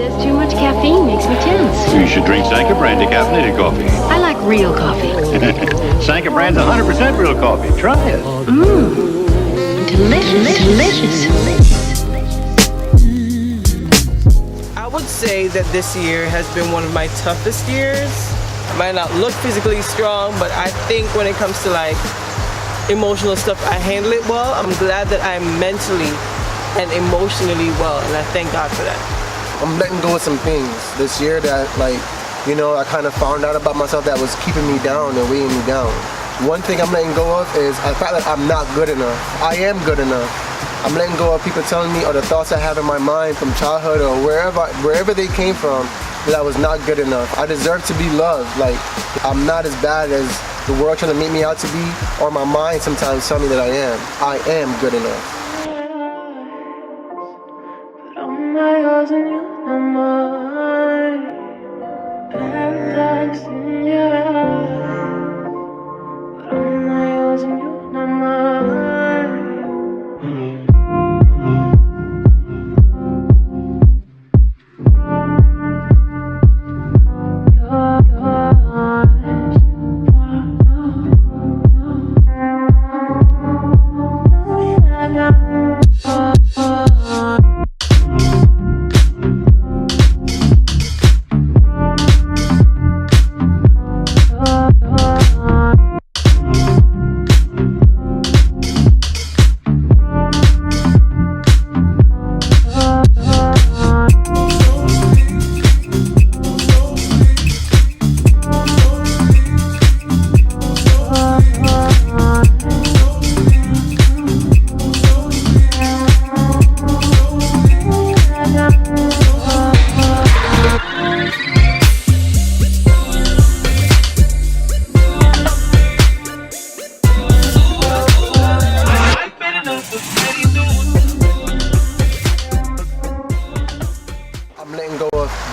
says too much caffeine makes me tense. You should drink Sanka brand decaffeinated coffee. I like real coffee. Sanka brand's 100% real coffee. Try it. Delicious. I would say that this year has been one of my toughest years. I might not look physically strong, but I think when it comes to like emotional stuff, I handle it well. I'm glad that I'm mentally and emotionally well, and I thank God for that. I'm letting go of some things this year that, like, you know, I kind of found out about myself that was keeping me down and weighing me down. One thing I'm letting go of is the fact that I'm not good enough. I am good enough. I'm letting go of people telling me, or the thoughts I have in my mind from childhood or wherever they came from, that I was not good enough. I deserve to be loved. Like, I'm not as bad as the world trying to make me out to be, or my mind sometimes tell me that I am. I am good enough. My eyes on you, not mine. Paradise in your eyes. But all my eyes on you, not mine.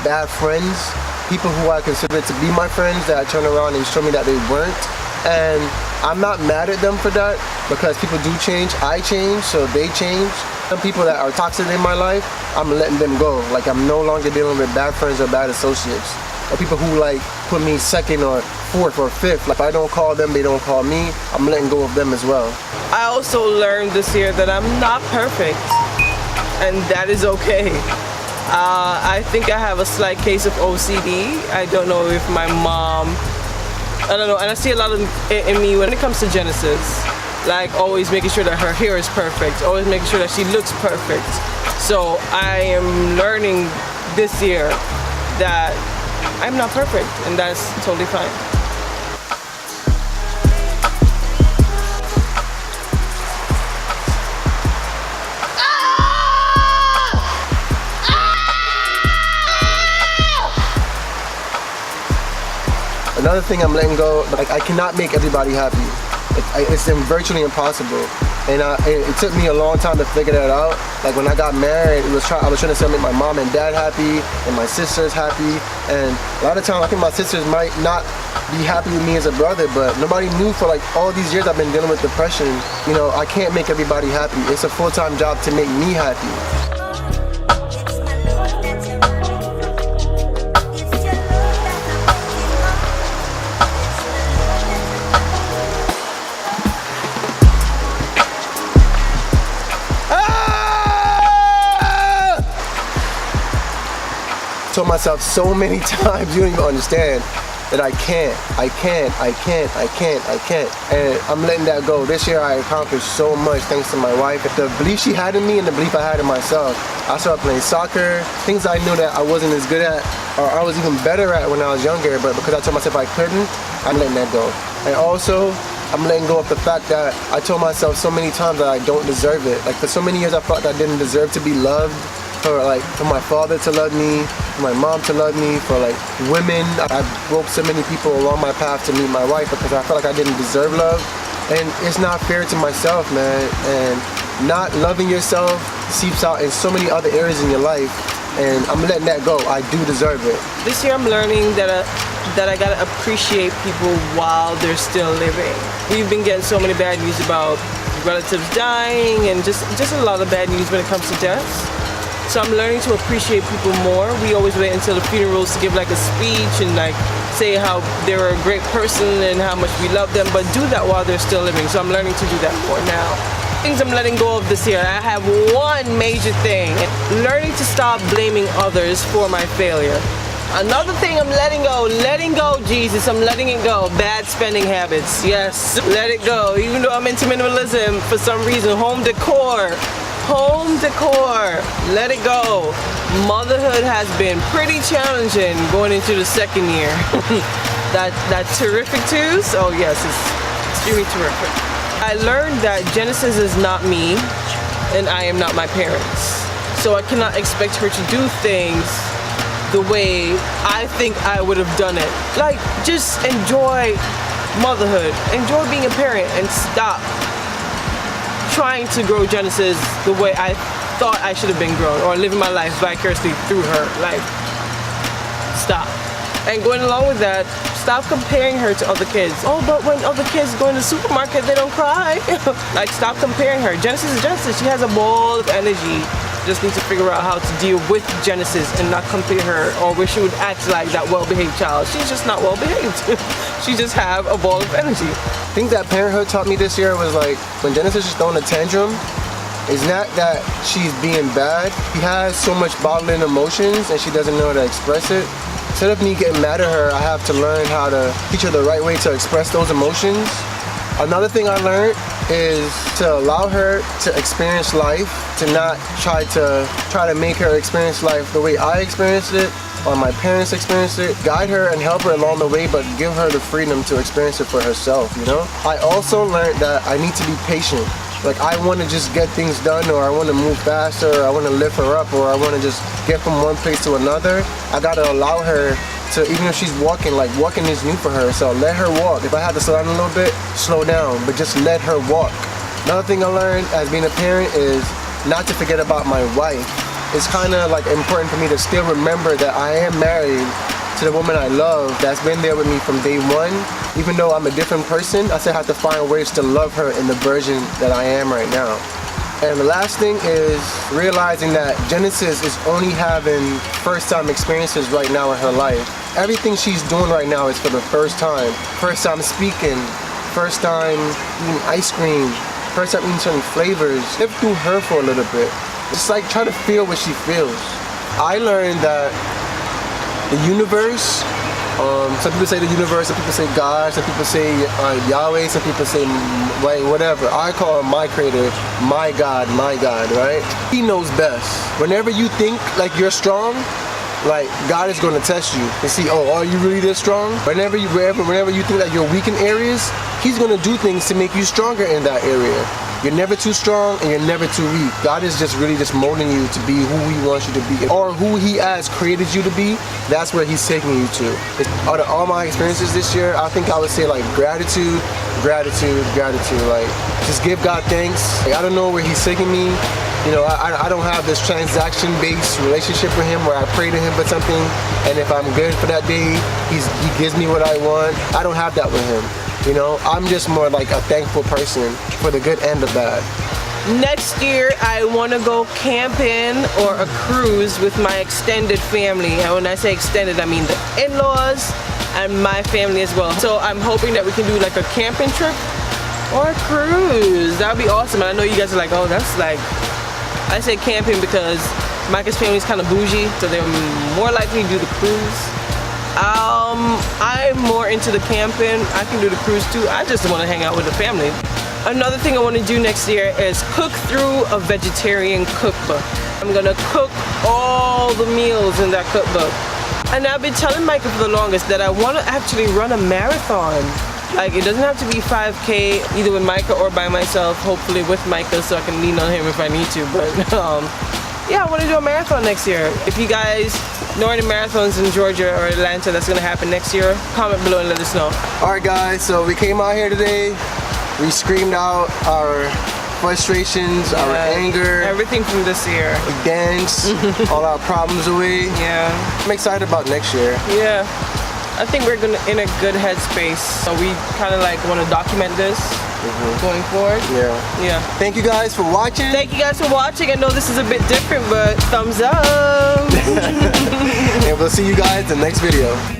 Bad friends, people who I consider to be my friends that turn around and show me that they weren't. And I'm not mad at them for that, because people do change. I change, so they change. Some people that are toxic in my life, I'm letting them go. Like, I'm no longer dealing with bad friends or bad associates, or people who like put me second or fourth or fifth. Like, if I don't call them, they don't call me. I'm letting go of them as well. I also learned this year that I'm not perfect, and that is okay. I think I have a slight case of OCD. I don't know if my mom, I don't know, and I see a lot of in me when it comes to Genesis, like always making sure that her hair is perfect, always making sure that she looks perfect. So I am learning this year that I'm not perfect, and that's totally fine. Another thing I'm letting go, like, I cannot make everybody happy. It's virtually impossible. And it took me a long time to figure that out. Like, when I got married, I was trying to make my mom and dad happy, and my sisters happy. And a lot of times, I think my sisters might not be happy with me as a brother, but nobody knew for like all these years I've been dealing with depression. You know, I can't make everybody happy. It's a full-time job to make me happy. I told myself so many times, you don't even understand, that I can't. And I'm letting that go. This year I accomplished so much thanks to my wife. The belief she had in me and the belief I had in myself. I started playing soccer, things I knew that I wasn't as good at, or I was even better at when I was younger, but because I told myself I couldn't, I'm letting that go. And also, I'm letting go of the fact that I told myself so many times that I don't deserve it. Like, for so many years I felt I didn't deserve to be loved. For my father to love me, for my mom to love me, for like women. I broke so many people along my path to meet my wife because I felt like I didn't deserve love. And it's not fair to myself, man. And not loving yourself seeps out in so many other areas in your life. And I'm letting that go. I do deserve it. This year I'm learning that I gotta appreciate people while they're still living. We've been getting so many bad news about relatives dying and just a lot of bad news when it comes to deaths. So I'm learning to appreciate people more. We always wait until the funerals to give like a speech and like say how they're a great person and how much we love them, but do that while they're still living. So I'm learning to do that more now. Things I'm letting go of this year. I have one major thing, learning to stop blaming others for my failure. Another thing I'm letting go, Jesus, I'm letting it go. Bad spending habits, yes, let it go. Even though I'm into minimalism, for some reson, home decor, let it go. Motherhood has been pretty challenging going into the second year. that terrific too, so yes, it's extremely terrific. I learned that Genesis is not me, and I am not my parents. So I cannot expect her to do things the way I think I would have done it. Like, just enjoy motherhood, enjoy being a parent, and stop trying to grow Genesis the way I thought I should have been grown, or living my life vicariously through her. Like, stop. And going along with that, stop comparing her to other kids. Oh, but when other kids go in the supermarket, they don't cry. Like, stop comparing her. Genesis is Genesis. She has a ball of energy. Just need to figure out how to deal with Genesis and not compare her, or where she would act like that well-behaved child. She's just not well-behaved. She just have a ball of energy. I think that parenthood taught me this year was like, when Genesis is throwing a tantrum, it's not that she's being bad. She has so much bottling emotions and she doesn't know how to express it. Instead of me getting mad at her, I have to learn how to teach her the right way to express those emotions. Another thing I learned is to allow her to experience life, to not try to make her experience life the way I experienced it or my parents experienced it. Guide her and help her along the way, but give her the freedom to experience it for herself, you know? I also learned that I need to be patient. Like, I want to just get things done, or I want to move faster, or I want to lift her up, or I want to just get from one place to another. I got to allow her to, even if she's walking, like, walking is new for her, so let her walk. If I have to slow down a little bit, slow down, but just let her walk. Another thing I learned as being a parent is not to forget about my wife. It's kind of like important for me to still remember that I am married to the woman I love that's been there with me from day one. Even though I'm a different person, I still have to find ways to love her in the version that I am right now. And the last thing is realizing that Genesis is only having first-time experiences right now in her life. Everything she's doing right now is for the first time. First time speaking, first time eating ice cream, first time eating certain flavors. Live through her for a little bit. Just like try to feel what she feels. I learned that the universe, some people say the universe, some people say God, some people say Yahweh, some people say whatever. I call him my creator, my God, right? He knows best. Whenever you think like you're strong, like God is going to test you and see, oh, are you really this strong? Whenever you think that you're weak in areas, he's going to do things to make you stronger in that area. You're never too strong and you're never too weak. God is just really just molding you to be who he wants you to be, or who he has created you to be. That's where he's taking you to. Out of all my experiences this year, I think I would say like gratitude. Like, just give God thanks. Like, I don't know where he's taking me. You know, I don't have this transaction-based relationship with him where I pray to him for something, and if I'm good for that day, he gives me what I want. I don't have that with him. You know, I'm just more like a thankful person for the good and the bad. Next year, I want to go camping or a cruise with my extended family. And when I say extended, I mean the in-laws and my family as well. So I'm hoping that we can do like a camping trip or a cruise. That would be awesome. And I know you guys are like, oh, that's like, I say camping because Micah's family is kind of bougie, so they're more likely to do the cruise. I'm more into the camping. I can do the cruise too. I just want to hang out with the family. Another thing I want to do next year is cook through a vegetarian cookbook. I'm gonna cook all the meals in that cookbook. And I've been telling Micah for the longest that I want to actually run a marathon. Like, it doesn't have to be 5K either with Micah or by myself, hopefully with Micah so I can lean on him if I need to. But yeah, I want to do a marathon next year. If you guys know any marathons in Georgia or Atlanta that's going to happen next year, comment below and let us know. Alright guys, so we came out here today. We screamed out our frustrations, our anger. Everything from this year. We danced all our problems away. Yeah. I'm excited about next year. Yeah. I think we're in a good headspace. So we kind of like want to document this going forward. Yeah. Thank you guys for watching. Thank you guys for watching. I know this is a bit different, but thumbs up. And we'll see you guys in the next video.